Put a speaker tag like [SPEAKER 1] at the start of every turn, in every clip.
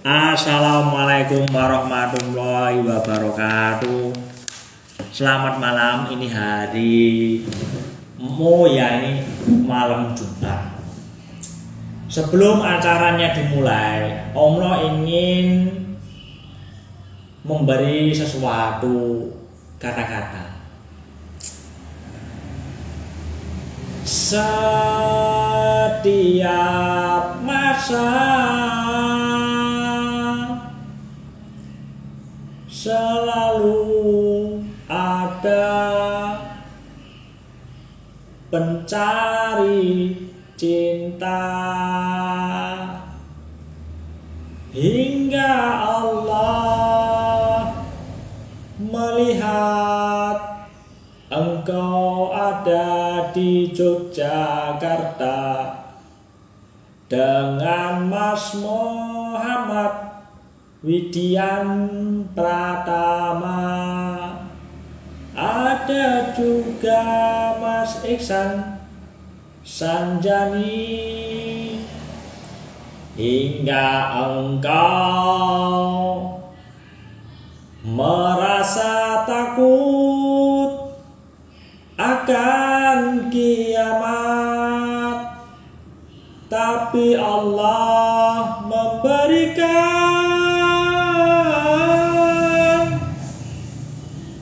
[SPEAKER 1] Assalamualaikum warahmatullahi wabarakatuh. Selamat malam, ini hari ini malam Jumat. Sebelum acaranya dimulai, Om Lo ingin memberi sesuatu kata-kata. Setiap masa selalu ada pencari cinta, hingga Allah melihat engkau ada di Yogyakarta dengan Mas Muhammad Widian Pratama, ada juga Mas Iksan Sanjani, hingga engkau merasa takut akan kiamat, tapi Allah memberikan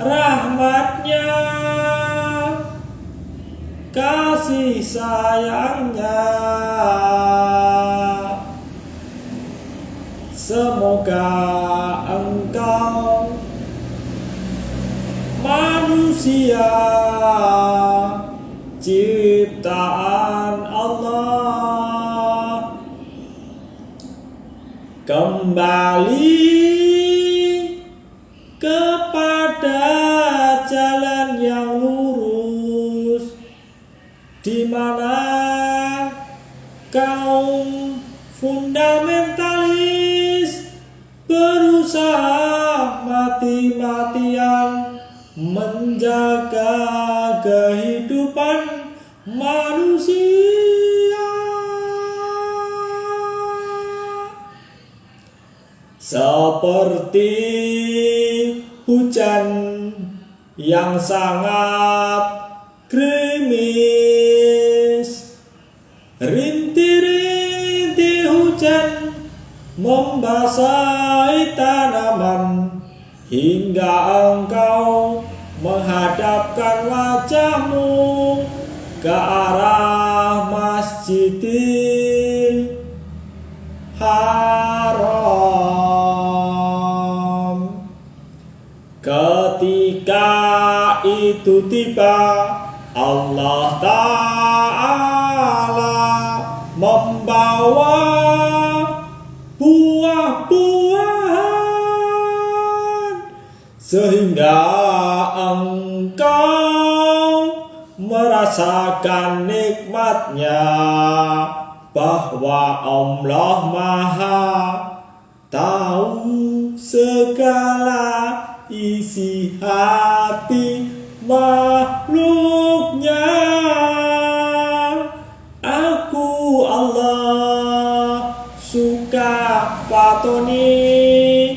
[SPEAKER 1] rahmatnya, kasih sayangnya. Semoga engkau manusia ciptaan Allah kembali kepada jalan yang lurus, di mana kaum fundamentalis berusaha mati-matian menjaga kehidupan manusia, seperti hujan yang sangat gerimis. Rintik-rintik hujan membasahi tanaman, hingga engkau menghadapkan wajahmu ke arah Masjidil Haram. Ketika itu tiba, Allah Ta'ala membawa buah-buahan, sehingga engkau merasakan nikmatnya, bahwa Allah Maha tahu segala isi hati makhluknya. Aku Allah suka Fatoni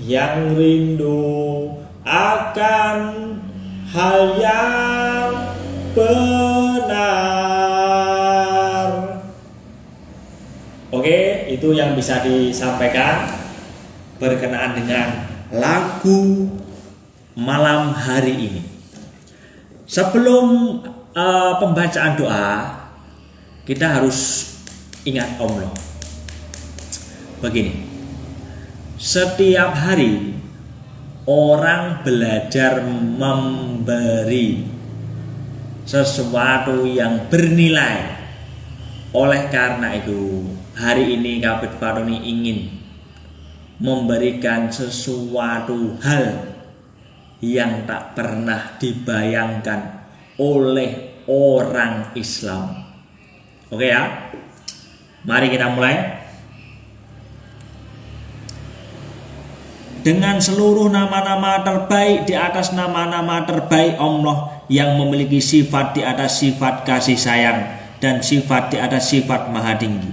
[SPEAKER 1] yang rindu akan hal yang benar. Oke, itu yang bisa disampaikan berkenaan dengan lagu malam hari ini. Sebelum pembacaan doa, kita harus ingat Om Lo. Begini, setiap hari orang belajar memberi sesuatu yang bernilai. Oleh karena itu, hari ini Kapit Fatoni ingin memberikan sesuatu hal yang tak pernah dibayangkan oleh orang Islam. Oke ya, mari kita mulai. Dengan seluruh nama-nama terbaik di atas nama-nama terbaik Allah yang memiliki sifat di atas sifat kasih sayang dan sifat di atas sifat maha tinggi.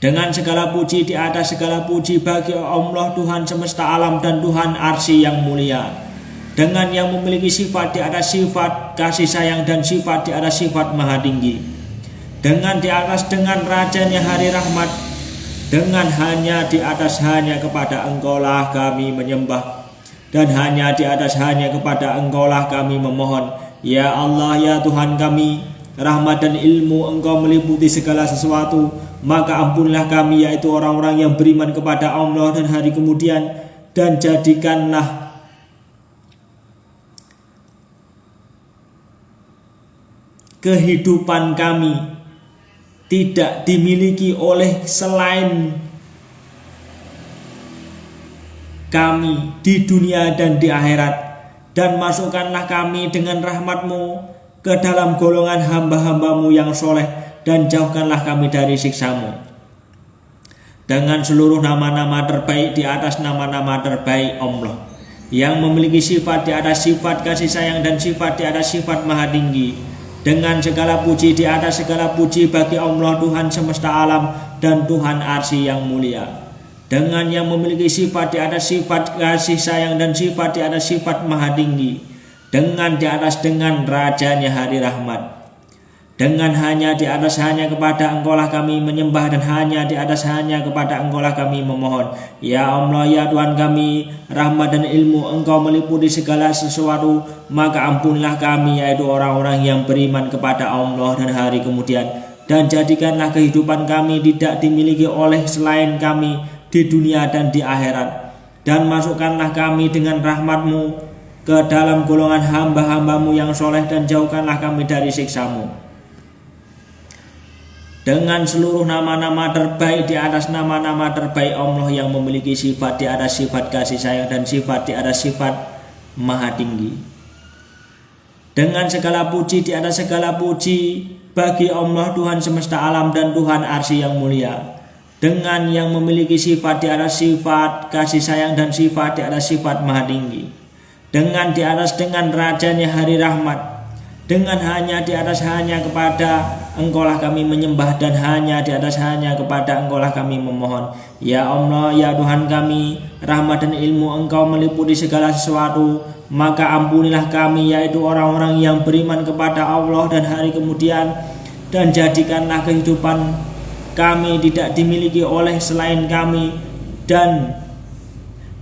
[SPEAKER 1] Dengan segala puji di atas segala puji bagi Allah Tuhan semesta alam dan Tuhan arsy yang mulia. Dengan yang memiliki sifat di atas sifat kasih sayang dan sifat di atas sifat maha tinggi. Dengan di atas dengan rajanya hari rahmat. Dengan hanya di atas hanya kepada Engkaulah kami menyembah. Dan hanya di atas hanya kepada Engkaulah kami memohon. Ya Allah, ya Tuhan kami, rahmat dan ilmu Engkau meliputi segala sesuatu. Maka ampunilah kami, yaitu orang-orang yang beriman kepada Allah dan hari kemudian. Dan jadikanlah kehidupan kami tidak dimiliki oleh selain kami di dunia dan di akhirat, dan masukkanlah kami dengan rahmat-Mu ke dalam golongan hamba-hamba-Mu yang soleh, dan jauhkanlah kami dari siksa-Mu. Dengan seluruh nama-nama terbaik di atas nama-nama terbaik Allah, yang memiliki sifat di atas sifat kasih sayang dan sifat di atas sifat maha tinggi. Dengan segala puji di atas segala puji bagi Allah Tuhan semesta alam dan Tuhan arsy yang mulia. Dengan yang memiliki sifat di atas sifat kasih sayang dan sifat di atas sifat maha tinggi. Dengan di atas dengan rajanya hari rahmat. Dengan hanya di atas hanya kepada Engkaulah kami menyembah, dan hanya di atas hanya kepada Engkaulah kami memohon. Ya Allah, ya Tuhan kami, rahmat dan ilmu Engkau meliputi segala sesuatu. Maka ampunilah kami, yaitu orang-orang yang beriman kepada Allah dan hari kemudian. Dan jadikanlah kehidupan kami tidak dimiliki oleh selain kami di dunia dan di akhirat. Dan masukkanlah kami dengan rahmat-Mu ke dalam golongan hamba-hamba-Mu yang soleh, dan jauhkanlah kami dari siksa-Mu. Dengan seluruh nama-nama terbaik di atas nama-nama terbaik Allah, yang memiliki sifat di atas sifat kasih sayang dan sifat di atas sifat maha tinggi. Dengan segala puji di atas segala puji bagi Allah Tuhan semesta alam dan Tuhan arsy yang mulia. Dengan yang memiliki sifat di atas sifat kasih sayang dan sifat di atas sifat maha tinggi. Dengan di atas dengan rajanya hari rahmat. Dengan hanya di atas hanya kepada Engkaulah kami menyembah, dan hanya di atas hanya kepada Engkaulah kami memohon. Ya Allah, ya Tuhan kami, rahmat dan ilmu Engkau meliputi segala sesuatu. Maka ampunilah kami, yaitu orang-orang yang beriman kepada Allah dan hari kemudian, dan jadikanlah kehidupan kami tidak dimiliki oleh selain kami dan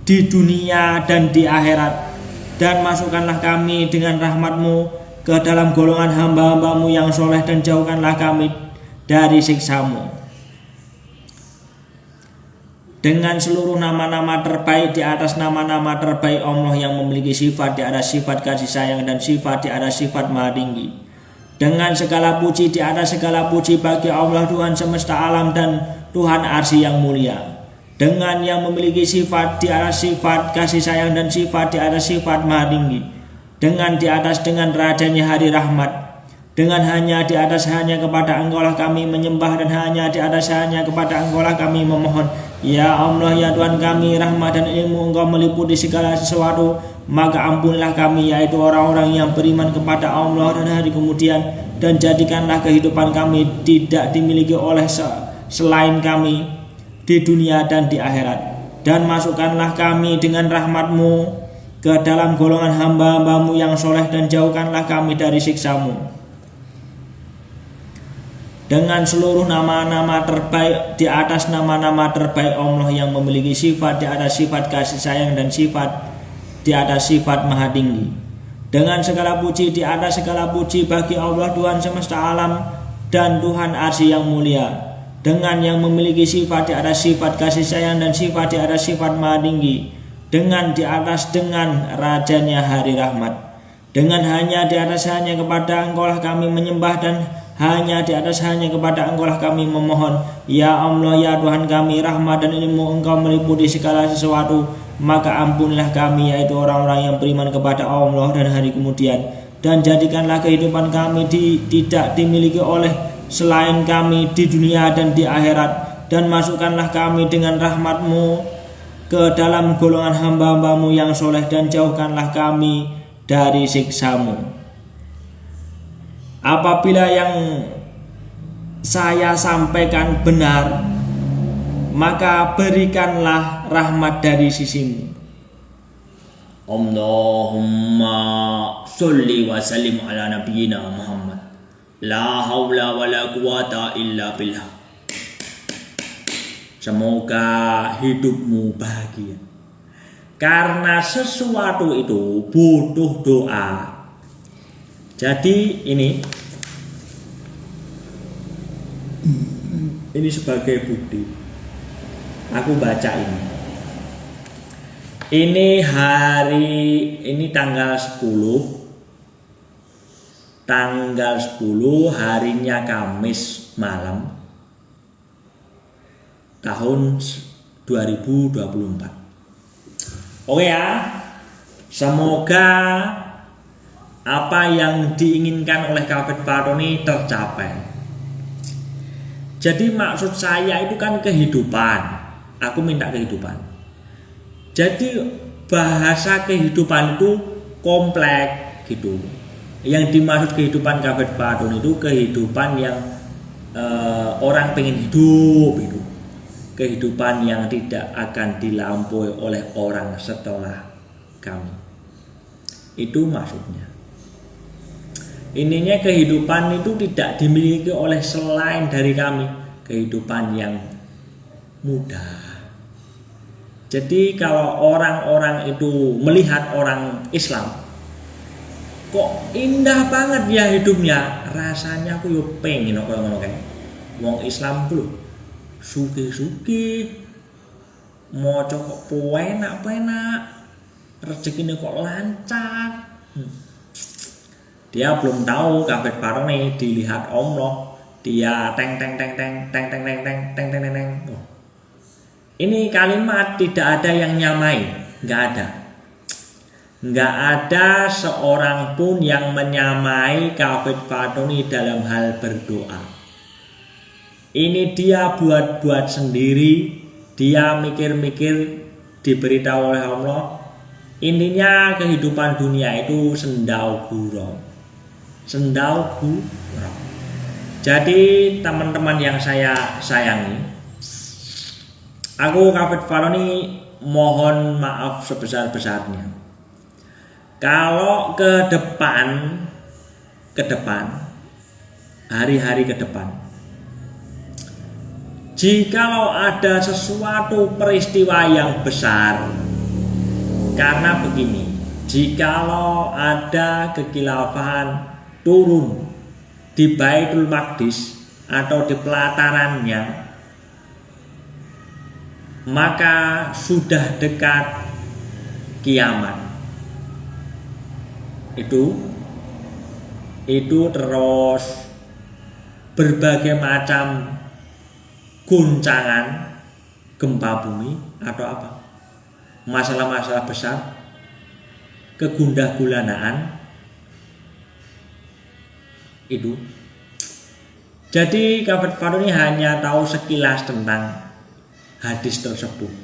[SPEAKER 1] di dunia dan di akhirat. Dan masukkanlah kami dengan rahmat-Mu ke dalam golongan hamba-hamba-Mu yang soleh, dan jauhkanlah kami dari siksa-Mu. Dengan seluruh nama-nama terbaik di atas nama-nama terbaik Allah, yang memiliki sifat di atas sifat kasih sayang dan sifat di atas sifat maha tinggi. Dengan segala puji di atas segala puji bagi Allah Tuhan semesta alam dan Tuhan arsy yang mulia. Dengan yang memiliki sifat di atas sifat kasih sayang dan sifat di atas sifat maha tinggi. Dengan di atas dengan rajanya hari rahmat. Dengan hanya di atas hanya kepada Engkaulah kami menyembah, dan hanya di atas hanya kepada Engkaulah kami memohon. Ya Allah, ya Tuhan kami, rahmat dan ilmu Engkau meliputi segala sesuatu. Maka ampunilah kami, yaitu orang-orang yang beriman kepada Allah dan hari kemudian, dan jadikanlah kehidupan kami tidak dimiliki oleh selain kami di dunia dan di akhirat. Dan masukkanlah kami dengan rahmat-Mu ke dalam golongan hamba-hamba-Mu yang soleh, dan jauhkanlah kami dari siksa-Mu. Dengan seluruh nama-nama terbaik di atas nama-nama terbaik Allah, yang memiliki sifat di atas sifat kasih sayang dan sifat di atas sifat maha tinggi. Dengan segala puji di atas segala puji bagi Allah Tuhan semesta alam dan Tuhan arsy yang mulia. Dengan yang memiliki sifat di atas sifat kasih sayang dan sifat di atas sifat maha tinggi. Dengan di atas dengan rajanya hari rahmat. Dengan hanya di atas hanya kepada Engkaulah kami menyembah, dan hanya di atas hanya kepada Engkaulah kami memohon. Ya Allah, ya Tuhan kami, rahmat dan ilmu Engkau meliputi segala sesuatu. Maka ampunilah kami, yaitu orang-orang yang beriman kepada Allah dan hari kemudian, dan jadikanlah kehidupan kami tidak dimiliki oleh selain kami di dunia dan di akhirat. Dan masukkanlah kami dengan rahmat-Mu ke dalam golongan hamba-hamba-Mu yang soleh, dan jauhkanlah kami dari siksa-Mu. Apabila yang saya sampaikan benar, maka berikanlah rahmat dari sisimu.
[SPEAKER 2] Allahumma sholli wa sallim ala nabiyyina Muhammad. La haula wa la quwata illa billah. Semoga hidupmu bahagia. Karena sesuatu itu butuh doa. Jadi ini sebagai bukti. Aku baca ini. Ini tanggal 10. Tanggal 10 harinya Kamis malam tahun 2024. Oke ya. Semoga apa yang diinginkan oleh Kafid Fardoni tercapai. Jadi maksud saya itu kan kehidupan. Aku minta kehidupan. Jadi bahasa kehidupan itu kompleks gitu. Yang dimaksud kehidupan Kafid Fardoni itu kehidupan yang orang pengen hidup itu. Kehidupan yang tidak akan dilampaui oleh orang setelah kami. Itu maksudnya. Ininya kehidupan itu tidak dimiliki oleh selain dari kami. Kehidupan yang mudah. Jadi kalau orang-orang itu melihat orang Islam, kok indah banget ya hidupnya, rasanya aku yo pengen ngono kayak wong Islam tuh suki-suki, moco kok penak-penak, rezekinya kok lancar. Dia belum tahu Kafid Fardoni dilihat Allah, dia teng. Ini kalimat tidak ada yang nyamai, nggak ada. Nggak ada seorang pun yang menyamai Kafid Fardoni dalam hal berdoa. Ini dia buat-buat sendiri, dia mikir-mikir, diberitahu oleh Allah. Intinya kehidupan dunia itu sendau gurau. Jadi teman-teman yang saya sayangi, aku Kafid Fardoni mohon maaf sebesar-besarnya. Kalau ke depan, hari-hari ke depan, jikalau ada sesuatu peristiwa yang besar, karena begini, jikalau ada kekhilafan turun di Baitul Maqdis atau di pelatarannya, maka sudah dekat kiamat. Itu terus berbagai macam guncangan gempa bumi atau apa, masalah-masalah besar, kegundah-gulanaan itu. Jadi Kafid Fardoni hanya tahu sekilas tentang hadis tersebut.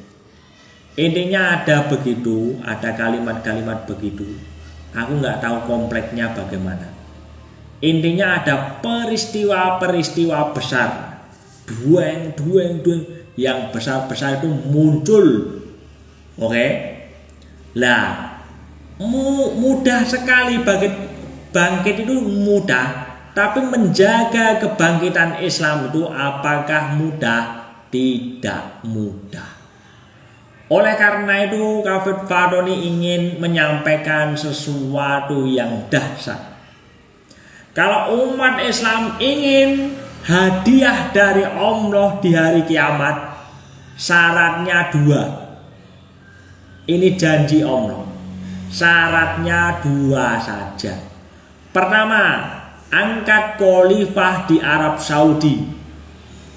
[SPEAKER 2] Intinya ada begitu, ada kalimat-kalimat begitu. Aku nggak tahu kompleksnya bagaimana. Intinya ada peristiwa-peristiwa besar, dueng yang besar-besar itu muncul. Oke, lah mudah sekali bangkit itu mudah, tapi menjaga kebangkitan Islam itu apakah mudah? Tidak mudah. Oleh karena itu Kafid Fardoni ingin menyampaikan sesuatu yang dahsyat. Kalau umat Islam ingin hadiah dari Allah di hari kiamat, syaratnya 2. Ini janji Allah. Syaratnya 2 saja. Pertama, angkat khalifah di Arab Saudi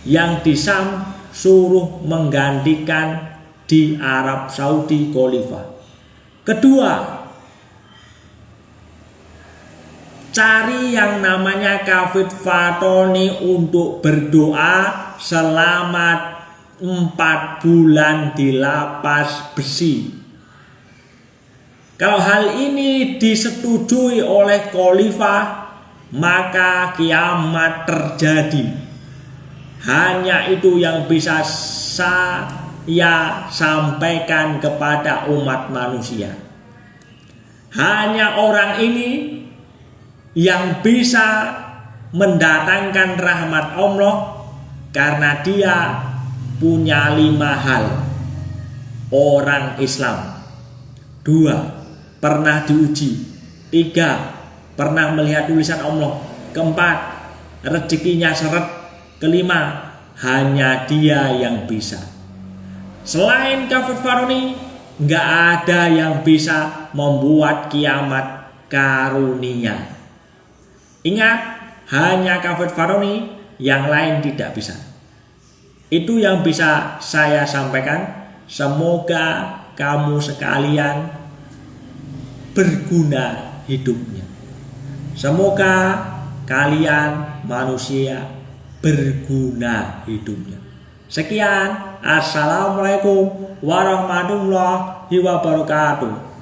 [SPEAKER 2] yang di Syam, suruh menggantikan di Arab Saudi khalifah. Kedua, cari yang namanya Kafid Fardoni untuk berdoa selama 4 bulan di lapas besi. Kalau hal ini disetujui oleh khalifah, maka kiamat terjadi. Hanya itu yang bisa saya sampaikan kepada umat manusia. Hanya orang ini yang bisa mendatangkan rahmat Allah karena dia punya 5 hal. Orang Islam. 2, pernah diuji. 3, pernah melihat tulisan Allah. 4, rezekinya seret. 5, hanya dia yang bisa. Selain kafir Faroni, nggak ada yang bisa membuat kiamat karunia. Ingat, hanya kafir Faroni, yang lain tidak bisa. Itu yang bisa saya sampaikan. Semoga kamu sekalian berguna hidupnya. Semoga kalian manusia berguna hidupnya. Sekian, assalamualaikum warahmatullahi wabarakatuh.